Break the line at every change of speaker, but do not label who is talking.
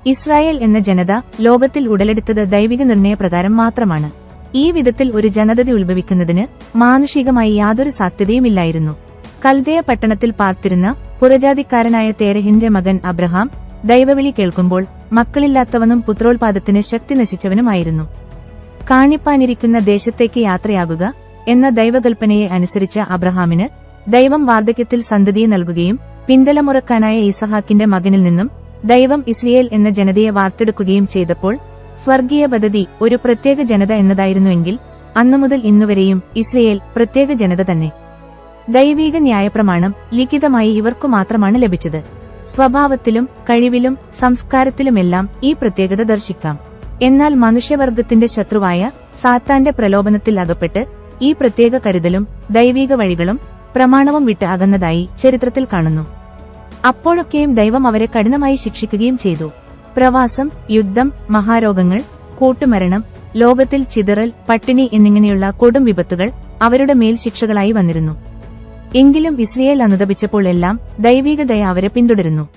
Israel എന്ന ജനത ലോകത്തിൽ ഉടലെടുത്തത് ദൈവിക നിർണയപ്രകാരം മാത്രമാണ്. ഈ വിധത്തിൽ ഒരു ജനത ഉത്ഭവിക്കുന്നതിന് മാനുഷികമായി യാതൊരു സാധ്യതയുമില്ലായിരുന്നു. കൽദയ പട്ടണത്തിൽ പാർത്തിരുന്ന പുറജാതിക്കാരനായ തേരഹിന്റെ മകൻ അബ്രഹാം ദൈവവിളി കേൾക്കുമ്പോൾ മക്കളില്ലാത്തവനും പുത്രോത്പാദത്തിന് ശക്തി നശിച്ചവനുമായിരുന്നു. കാണിപ്പാനിരിക്കുന്ന ദേശത്തേക്ക് യാത്രയാകുക എന്ന ദൈവകൽപ്പനയെ അനുസരിച്ച അബ്രഹാമിന് ദൈവം വാർദ്ധക്യത്തിൽ സന്തതിയെ നൽകുകയും പിന്തലമുറക്കാനായ ഇസഹാക്കിന്റെ മകനിൽ നിന്നും ദൈവം ഇസ്രായേൽ എന്ന ജനതയെ വാർത്തെടുക്കുകയും ചെയ്തപ്പോൾ സ്വർഗീയ പദ്ധതി ഒരു പ്രത്യേക ജനത എന്നതായിരുന്നുവെങ്കിൽ അന്നുമുതൽ ഇന്നുവരെയും ഇസ്രായേൽ പ്രത്യേക ജനത തന്നെ. ദൈവീക ന്യായപ്രമാണം ലിഖിതമായി ഇവർക്കു മാത്രമാണ് ലഭിച്ചത്. സ്വഭാവത്തിലും കഴിവിലും സംസ്കാരത്തിലുമെല്ലാം ഈ പ്രത്യേകത ദർശിക്കാം. എന്നാൽ മനുഷ്യവർഗത്തിന്റെ ശത്രുവായ സാത്താന്റെ പ്രലോഭനത്തിൽ അകപ്പെട്ട് ഈ പ്രത്യേക കരുതലും ദൈവീക വഴികളും പ്രമാണവും വിട്ട് അകന്നതായി ചരിത്രത്തിൽ കാണുന്നു. അപ്പോഴൊക്കെയും ദൈവം അവരെ കഠിനമായി ശിക്ഷിക്കുകയും ചെയ്തു. പ്രവാസം, യുദ്ധം, മഹാരോഗങ്ങൾ, കൂട്ടുമരണം, ലോകത്തിൽ ചിതറൽ, പട്ടിണി എന്നിങ്ങനെയുള്ള കൊടും വിപത്തുകൾ അവരുടെ മേൽ ശിക്ഷകളായി വന്നിരുന്നു. എങ്കിലും ഇസ്രായേൽ അനുതപിച്ചപ്പോൾ എല്ലാം ദൈവീക ദയ അവരെ പിന്തുടരുന്നു.